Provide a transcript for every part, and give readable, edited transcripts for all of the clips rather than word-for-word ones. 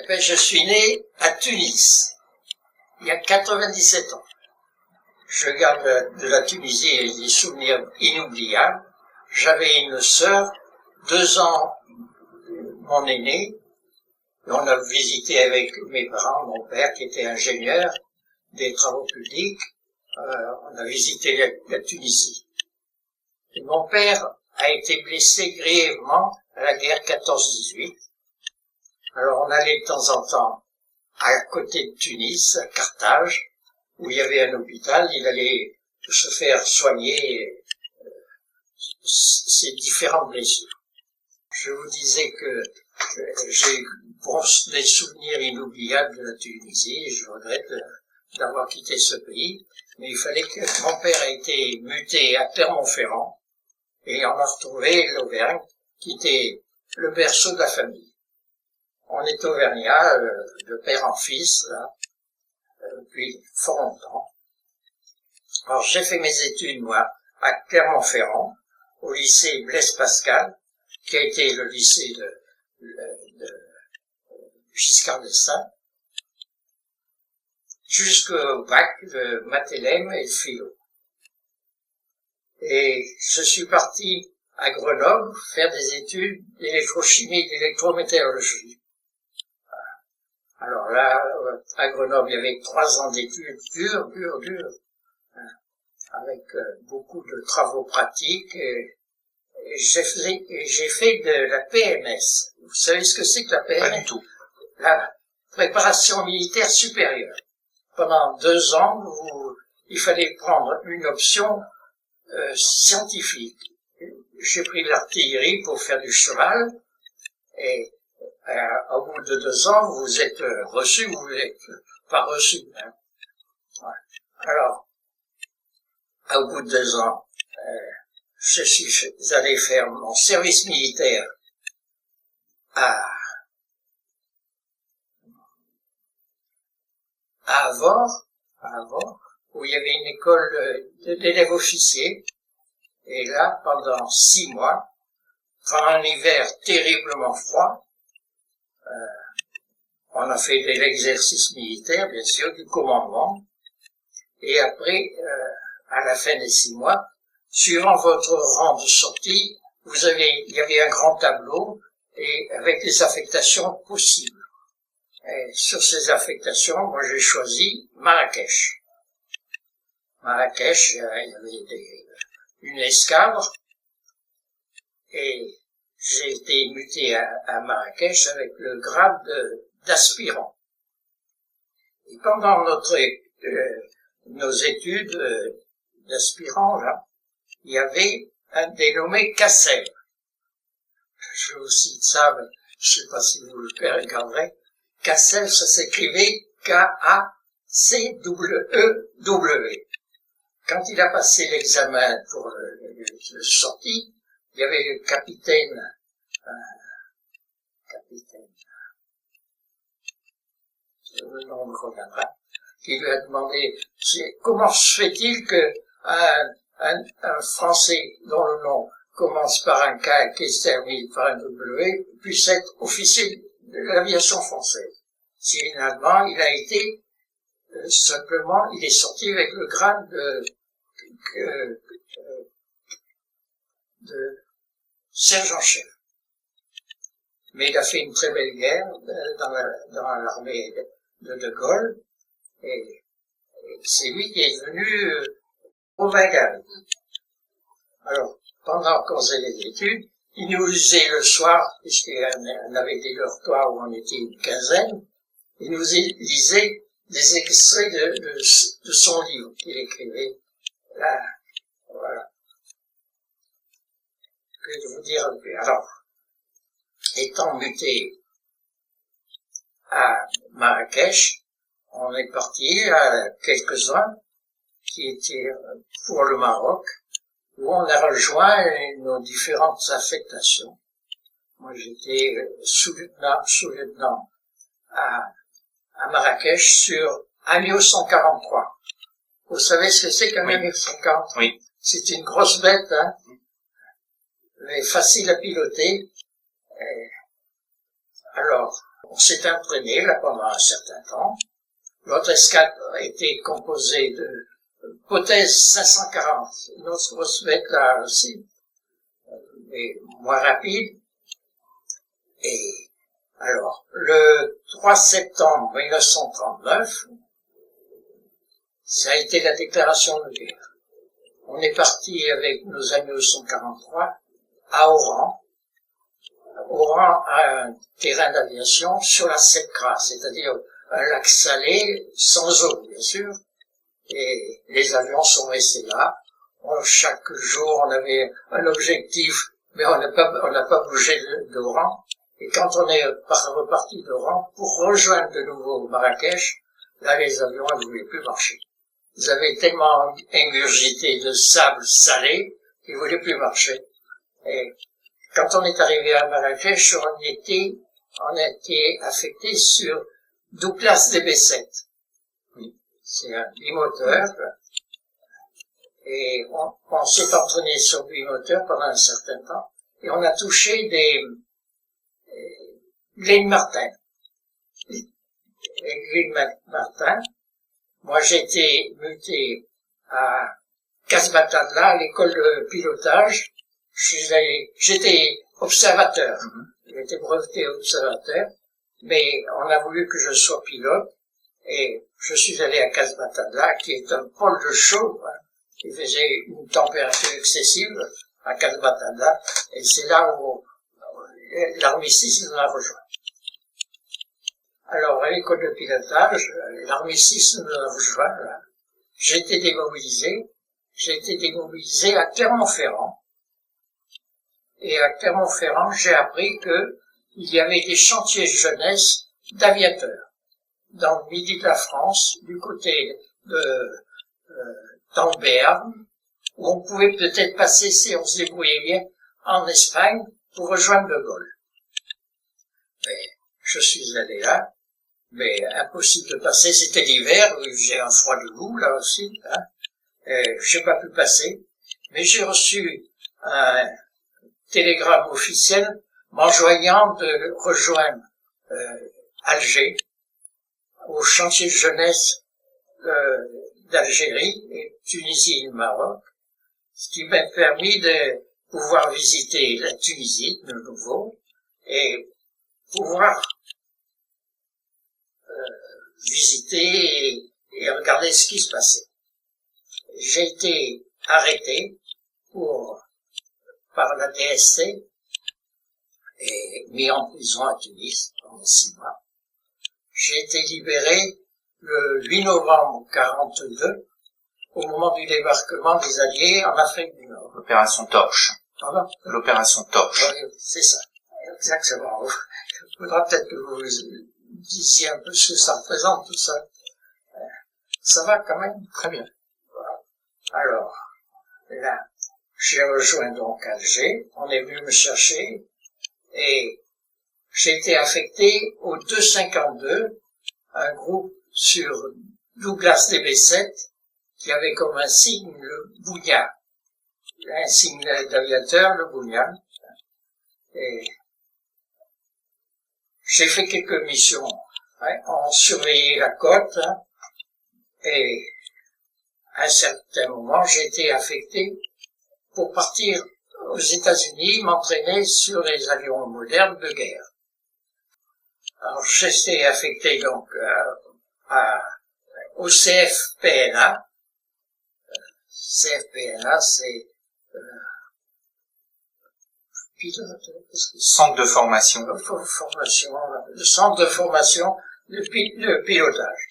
ben, je suis né à Tunis, il y a 97 ans. Je garde de la Tunisie des souvenirs inoubliables. J'avais une sœur, 2 ans mon aîné. On a visité avec mes parents, mon père qui était ingénieur des travaux publics. On a visité la Tunisie. Et mon père a été blessé grièvement à la guerre 14-18. Alors on allait de temps en temps à côté de Tunis, à Carthage, où il y avait un hôpital. Il allait se faire soigner ses différentes blessures. Je vous disais que j'ai des souvenirs inoubliables de la Tunisie et je regrette d'avoir quitté ce pays. Mais il fallait que mon père ait été muté à Clermont-Ferrand et on a retrouvé l'Auvergne qui était le berceau de la famille. On est auvergnat, de père en fils, là, depuis fort longtemps. Alors j'ai fait mes études, moi, à Clermont-Ferrand, au lycée Blaise Pascal, qui a été le lycée de Giscard d'Estaing, jusqu'au bac de Mathélem et de philo. Et je suis parti à Grenoble faire des études d'électrochimie, d'électrométéorologie. Alors là, à Grenoble, il y avait 3 ans d'études dures, avec beaucoup de travaux pratiques. Et j'ai fait de la PMS. Vous savez ce que c'est que la PMS? Pas du tout. La préparation militaire supérieure. Pendant 2 ans, il fallait prendre une option scientifique. J'ai pris l'artillerie pour faire du cheval, et au bout de 2 ans, vous êtes reçu ou vous n'êtes pas reçu. Hein. Ouais. Alors, au bout de 2 ans, je suis allé faire mon service militaire à Avord, où il y avait une école d'élèves officiers. Et là, pendant 6 mois, pendant un hiver terriblement froid, on a fait de l'exercice militaire, bien sûr, du commandement. Et après, à la fin des 6 mois, suivant votre rang de sortie, il y avait un grand tableau et avec les affectations possibles. Et sur ces affectations, moi j'ai choisi Marrakech. Marrakech, il y avait une escadre et j'ai été muté à Marrakech avec le grade d'aspirant. Et pendant nos études d'aspirant, là, il y avait un dénommé Cassel. Je vous cite ça, mais je ne sais pas si vous le regarderez. Cassel, ça s'écrivait K-A-C-E-W. Quand il a passé l'examen pour le sortie, il y avait le capitaine, le nom me reviendra, qui lui a demandé comment se fait-il que un Français dont le nom commence par un K et qui se termine par un W puisse être officier de l'aviation française. Si finalement il a été simplement, il est sorti avec le grade de sergent-chef. Mais il a fait une très belle guerre dans l'armée de Gaulle, et c'est lui qui est devenu Robin-Garry. Alors, pendant qu'on faisait les études, il nous lisait le soir, puisqu'on avait des dortoirs où on était une quinzaine, il nous lisait des extraits de son livre qu'il écrivait. Là, voilà. Que je vous dire un peu. Alors, étant muté à Marrakech, on est parti à quelques-uns qui étaient pour le Maroc, où on a rejoint nos différentes affectations. Moi, j'étais sous-lieutenant à Marrakech sur Agneau 143. Vous savez ce que c'est qu'un Agneau 143? Oui. C'est une grosse bête, hein, mais facile à piloter. Alors, On s'est entraîné là pendant un certain temps. Notre escadre était composée de hypothèse 540, une autre grosse bête là aussi, mais moins rapide. Et alors, le 3 septembre 1939, ça a été la déclaration de guerre. On est parti avec nos amis au 143 à Oran. Oran a un terrain d'aviation sur la Secra, c'est-à-dire un lac salé, sans eau, bien sûr. Et les avions sont restés là. Chaque jour, on avait un objectif, mais on n'a pas bougé d'Oran. Et quand on est reparti d'Oran, pour rejoindre de nouveau Marrakech, là, les avions ne voulaient plus marcher. Ils avaient tellement ingurgité de sable salé qu'ils ne voulaient plus marcher. Et quand on est arrivé à Marrakech, on était affecté sur Douglas DB7. C'est un bimoteur. Et on s'est entraîné sur bimoteur pendant un certain temps. Et on a touché des Glenn Martin. Et Glenn Martin. Moi, j'ai été muté à Casbatadla, à l'école de pilotage. J'étais observateur. J'étais breveté observateur. Mais on a voulu que je sois pilote. Et je suis allé à Casbatadla, qui est un pôle de chaud, hein, qui faisait une température excessive à Casbatadla. Et c'est là où l'armistice nous a rejoint. Alors, à l'école de pilotage, l'armistice nous a rejoint. J'ai été démobilisé à Clermont-Ferrand. Et à Clermont-Ferrand, j'ai appris que il y avait des chantiers de jeunesse d'aviateurs dans le midi de la France, du côté d'Amberne, où on pouvait peut-être passer, si on se débrouillait bien, en Espagne pour rejoindre De Gaulle. Mais je suis allé là, mais impossible de passer, c'était l'hiver, j'ai un froid de loup là aussi, hein, j'ai pas pu passer, mais j'ai reçu un télégramme officiel m'enjoignant de rejoindre Alger, au chantier de jeunesse d'Algérie, et Tunisie et le Maroc, ce qui m'a permis de pouvoir visiter la Tunisie de nouveau et pouvoir visiter et regarder ce qui se passait. J'ai été arrêté par la DST et mis en prison à Tunis pendant 6 mois. J'ai été libéré le 8 novembre 1942, au moment du débarquement des Alliés en Afrique du Nord. L'opération Torche. Pardon ? L'opération Torche. Oui, c'est ça. Exactement. Il faudra peut-être que vous disiez un peu ce que ça représente, tout ça. Ça va quand même ? Très bien. Voilà. Alors, là, j'ai rejoint donc Alger. On est venu me chercher et j'ai été affecté au 252, un groupe sur Douglas DB7, qui avait comme insigne le Bougnat, l'insigne d'aviateur, le Bougnat. Et j'ai fait quelques missions, hein, on surveillait la côte, hein, et à un certain moment, j'ai été affecté pour partir aux États-Unis, m'entraîner sur les avions modernes de guerre. Alors, j'étais affecté donc au CFPNA. CFPNA, c'est centre de formation. Le centre de formation de pilotage.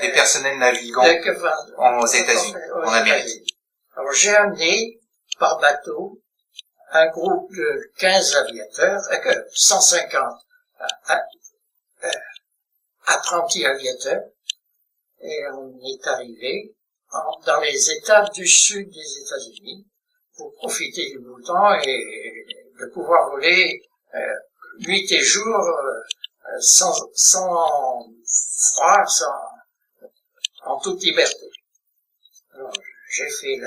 Des personnels navigants aux États-Unis, en Amérique. Alors, j'ai amené par bateau un groupe de 15 aviateurs, 150 apprentis aviateurs, et on est arrivé dans les États du sud des États-Unis pour profiter du beau temps et de pouvoir voler nuit et jour sans froid, en toute liberté. Alors, j'ai fait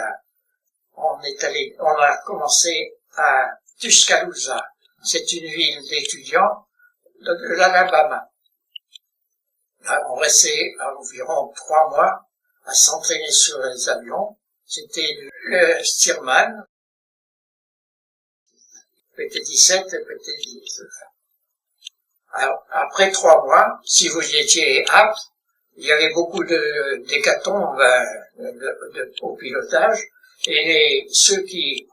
on a commencé à Tuscaloosa. C'est une ville d'étudiants de l'Alabama. Là, on restait environ 3 mois à s'entraîner sur les avions. C'était le Stearman, PT-17 et PT-19. Alors, après 3 mois, si vous étiez apte, il y avait beaucoup d'hécatombes au pilotage, et ceux qui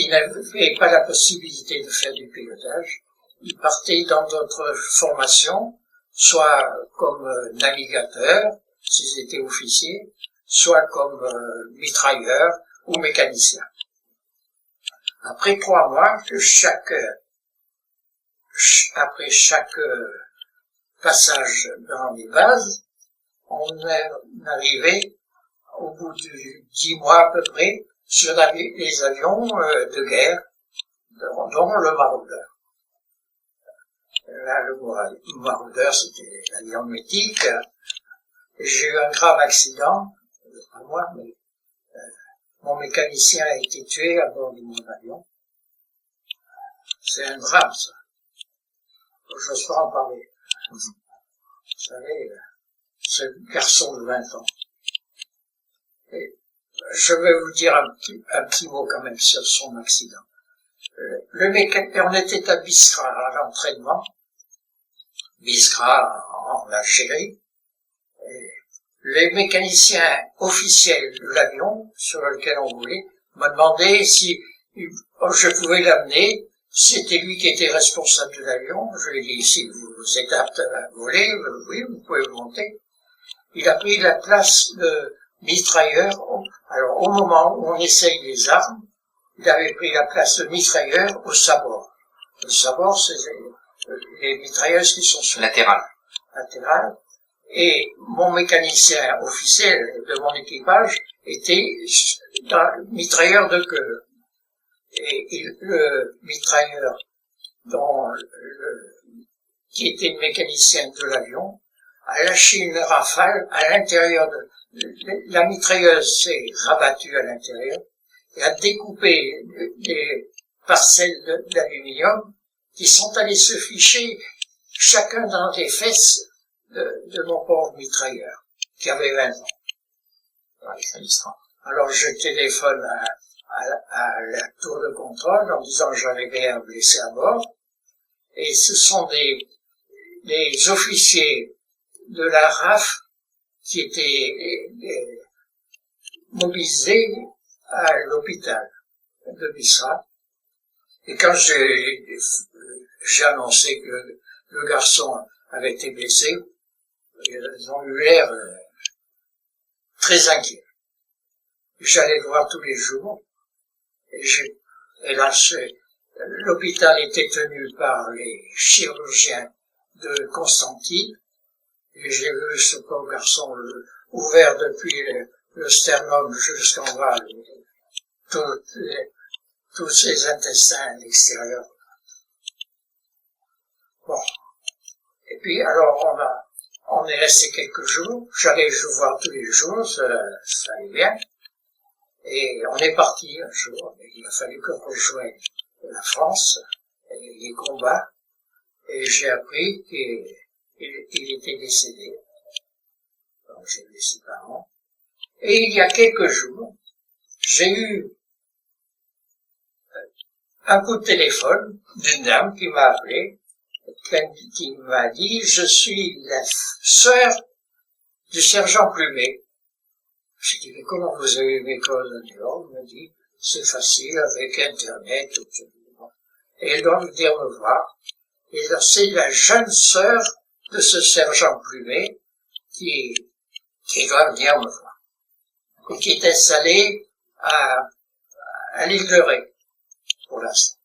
n'avaient pas la possibilité de faire du pilotage, ils partaient dans d'autres formations, soit comme navigateurs, s'ils étaient officiers, soit comme mitrailleurs ou mécaniciens. Après 3 mois, après chaque passage dans les bases, on arrivait au bout de 10 mois à peu près sur les avions de guerre, dont le Marauder. Là, le Marauder, c'était l'avion mythique. J'ai eu un grave accident, pas moi, mais mon mécanicien a été tué à bord de mon avion. C'est un drame, ça. Je n'ose pas en parler. Vous savez, ce garçon de 20 ans. Et je vais vous dire un petit mot quand même sur son accident. On était à Biskra à l'entraînement, Biskra en Algérie. Et les mécaniciens officiels de l'avion sur lequel on volait m'ont demandé si je pouvais l'amener. C'était lui qui était responsable de l'avion. Je lui ai dit, si vous êtes apte à voler, oui, vous pouvez monter. Il a pris la place de mitrailleur. Alors, au moment où on essaye les armes, il avait pris la place de mitrailleur au sabord. Le sabord, c'est les mitrailleuses qui sont sur latéral. Et mon mécanicien officiel de mon équipage était mitrailleur de queue. Et le mitrailleur qui était le mécanicien de l'avion a lâché une rafale à l'intérieur la mitrailleuse s'est rabattue à l'intérieur et a découpé des parcelles d'aluminium qui sont allées se ficher chacun dans les fesses de mon pauvre mitrailleur, qui avait 20 ans. Alors je téléphone à la tour de contrôle en disant que j'avais un blessé à bord, et ce sont des officiers de la RAF qui étaient mobilisés à l'hôpital de Biskra. Et quand j'ai annoncé que le garçon avait été blessé, ils ont eu l'air très inquiets. J'allais le voir tous les jours. Et là, l'hôpital était tenu par les chirurgiens de Constantine. Et j'ai vu ce pauvre garçon ouvert depuis le sternum jusqu'en bas, tous ses intestins à l'extérieur. Bon. Et puis, alors, on est resté quelques jours. J'allais le voir tous les jours, ça allait bien. Et on est parti un jour. Il a fallu qu'on rejoigne la France, et les combats. Et j'ai appris qu'il était décédé. Donc, j'ai vu ses parents. Et il y a quelques jours, j'ai eu un coup de téléphone d'une dame qui m'a appelé, qui m'a dit, je suis la sœur du sergent Plumet. J'ai dit, mais comment vous avez eu mes coordonnées? Il m'a dit, c'est facile avec Internet, tout. Et elle doit venir me voir. Et c'est la jeune sœur de ce sergent Plumet qui doit venir me voir. Et qui est installée à l'île de Ré, pour l'instant.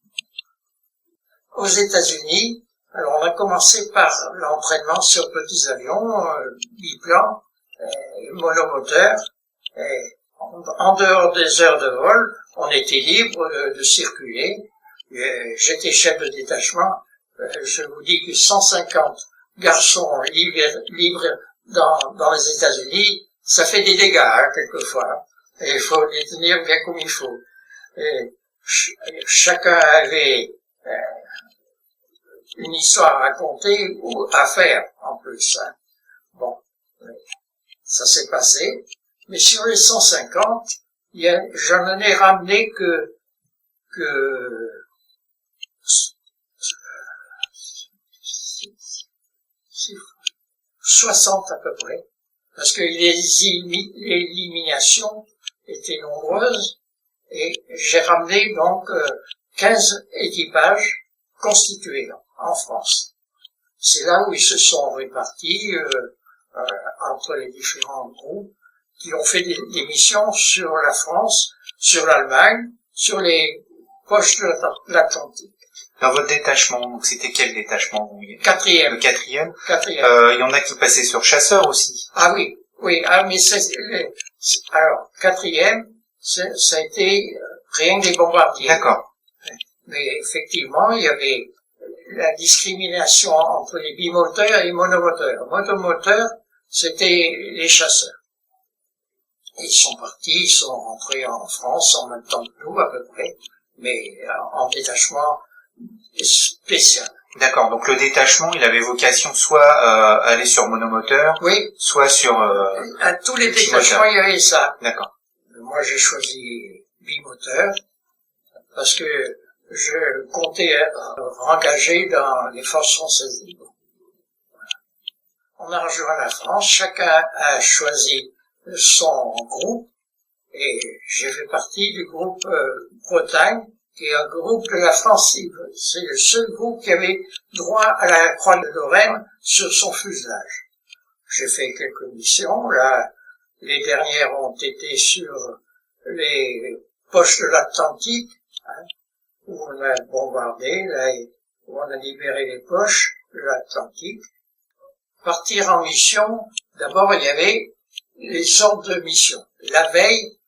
Aux États-Unis, alors on a commencé par l'entraînement sur petits avions, biplans, monomoteurs. Et en dehors des heures de vol, on était libre de circuler. J'étais chef de détachement. Je vous dis que 150 garçons libres dans les États-Unis, ça fait des dégâts, quelquefois. Et il faut les tenir bien comme il faut. Et chacun avait une histoire à raconter ou à faire, en plus. Bon, ça s'est passé. Mais sur les 150, j'en ai ramené que 60 à peu près, parce que les éliminations étaient nombreuses, et j'ai ramené donc 15 équipages constitués en France. C'est là où ils se sont répartis entre les différents groupes qui ont fait des missions sur la France, sur l'Allemagne, sur les poches de l'Atlantique. Dans votre détachement, donc c'était quel détachement vous? Quatrième. Le quatrième. Quatrième. Il y en a qui passaient sur chasseurs aussi. Ah oui, oui. Ah mais alors quatrième, ça a été rien que des bombardiers. D'accord. Mais effectivement, il y avait la discrimination entre les bimoteurs et les monomoteurs. Monomoteurs, c'était les chasseurs. Ils sont partis, ils sont rentrés en France en même temps que nous à peu près, mais en détachement spécial. D'accord, donc le détachement, il avait vocation soit à aller sur monomoteur, oui, soit sur... à tous les détachements, il y avait ça. D'accord. Moi, j'ai choisi bimoteur parce que je comptais engager dans les forces françaises libres. On a rejoint la France, chacun a choisi son groupe, et j'ai fait partie du groupe Bretagne, qui est un groupe de la France libre. C'est le seul groupe qui avait droit à la croix de Lorraine sur son fuselage. J'ai fait quelques missions, là, les dernières ont été sur les poches de l'Atlantique, hein, où on a bombardé, là, où on a libéré les poches de l'Atlantique. Partir en mission, d'abord il y avait les ordres de mission. La veille,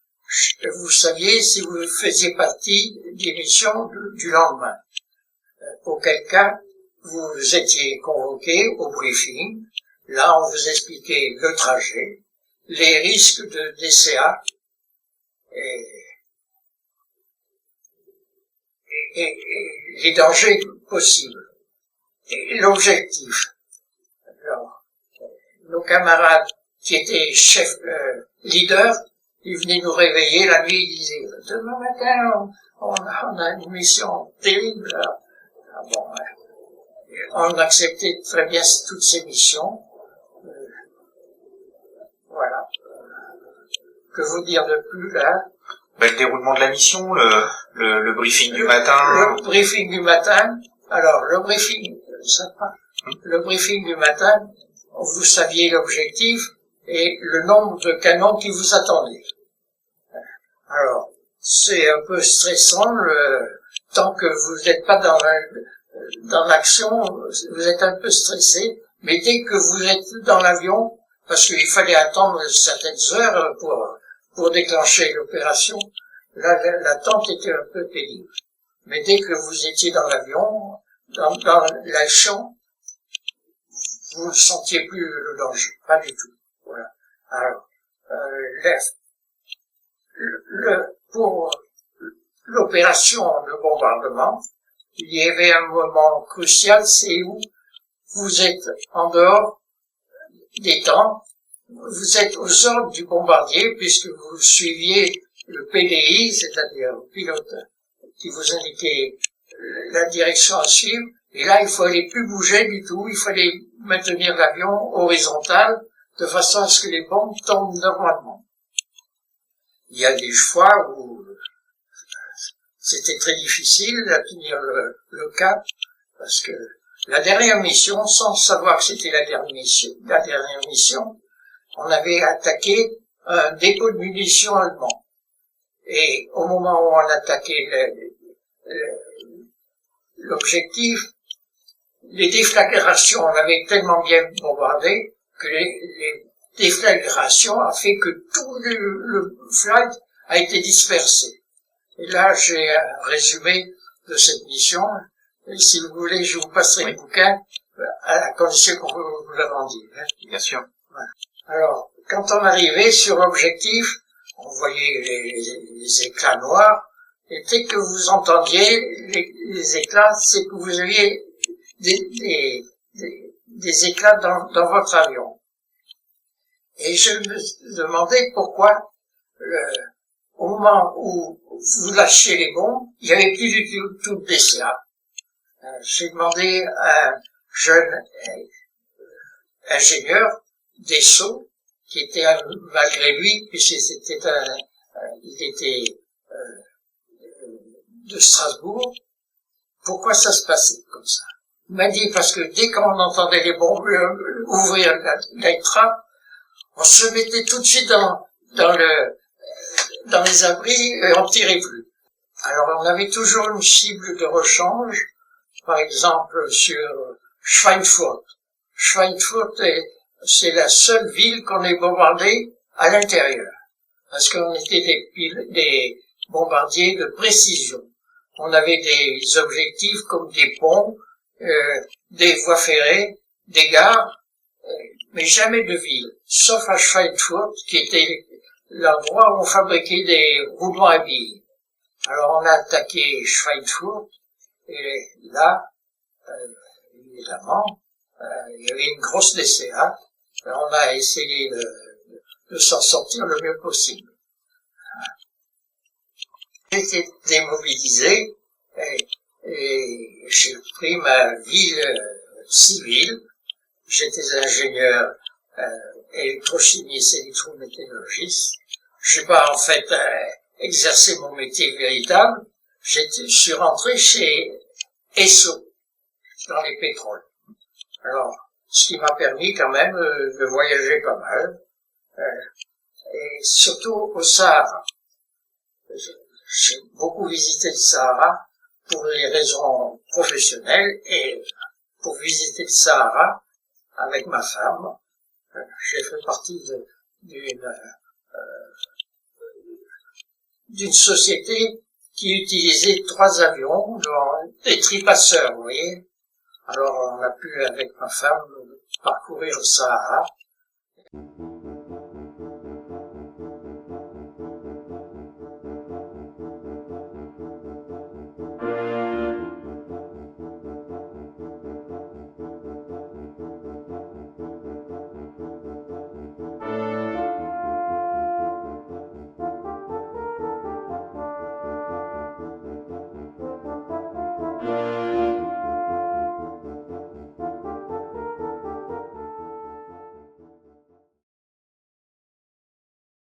vous saviez si vous faisiez partie des missions du lendemain. Auquel cas, vous étiez convoqué au briefing. Là, on vous expliquait le trajet, les risques de DCA et les dangers possibles. Et l'objectif. Alors, nos camarades qui étaient chefs, leaders, ils venaient nous réveiller la nuit, ils disaient, demain matin, on a une mission terrible. Ah bon, on acceptait très bien toutes ces missions. Voilà. Que vous dire de plus, là? Le déroulement de la mission, le briefing du matin. Le briefing du matin. Alors, le briefing, le briefing du matin, vous saviez l'objectif et le nombre de canons qui vous attendaient. Alors, c'est un peu stressant, tant que vous n'êtes pas dans l'action, vous êtes un peu stressé, mais dès que vous êtes dans l'avion, parce qu'il fallait attendre certaines heures pour déclencher l'opération, là, l'attente était un peu pénible. Mais dès que vous étiez dans l'avion, dans l'action, vous ne sentiez plus le danger, pas du tout. Voilà. Alors, pour l'opération de bombardement, il y avait un moment crucial, c'est où vous êtes en dehors des temps, vous êtes aux ordres du bombardier puisque vous suiviez le PDI, c'est-à-dire le pilote qui vous indiquait la direction à suivre, et là il fallait plus bouger du tout, il fallait maintenir l'avion horizontal de façon à ce que les bombes tombent normalement. Il y a des fois où c'était très difficile de tenir le cap, parce que la dernière mission, sans savoir que c'était la dernière mission, on avait attaqué un dépôt de munitions allemand. Et au moment où on attaquait l'objectif, les déflagrations, on avait tellement bien bombardé que les déflagrations a fait que tout le flight a été dispersé. Et là, j'ai un résumé de cette mission. Et si vous voulez, je vous passerai le bouquin à la condition qu'on vous le rendiez. Hein. Bien sûr. Voilà. Alors, quand on arrivait sur l'objectif, on voyait les éclats noirs, et dès que vous entendiez les éclats, c'est que vous aviez des éclats dans votre avion. Et je me demandais pourquoi, au moment où vous lâchiez les bombes, il n'y avait plus du tout de DCA. J'ai demandé à un jeune ingénieur des Sceaux, qui était malgré lui, puisque il était de Strasbourg, pourquoi ça se passait comme ça. Il m'a dit parce que dès qu'on entendait les bombes ouvrir la trappe, on se mettait tout de suite dans les abris et on tirait plus. Alors on avait toujours une cible de rechange, par exemple sur Schweinfurt. Schweinfurt, c'est la seule ville qu'on ait bombardée à l'intérieur, parce qu'on était des bombardiers de précision. On avait des objectifs comme des ponts, des voies ferrées, des gares, mais jamais de ville, sauf à Schweinfurt, qui était l'endroit où on fabriquait des roulements à billes. Alors on a attaqué Schweinfurt, et là, évidemment, il y avait une grosse DCA, et on a essayé de s'en sortir le mieux possible. J'ai été démobilisé, et j'ai pris ma vie civile. J'étais ingénieur électrochimiste, électrométallurgiste. Je n'ai pas en fait exercé mon métier véritable. Je suis rentré chez Esso, dans les pétroles. Alors, ce qui m'a permis quand même de voyager pas mal, et surtout au Sahara. J'ai beaucoup visité le Sahara pour des raisons professionnelles et pour visiter le Sahara avec ma femme. J'ai fait partie d'une société qui utilisait 3 avions, des tripasseurs, vous voyez. Alors on a pu, avec ma femme, parcourir le Sahara.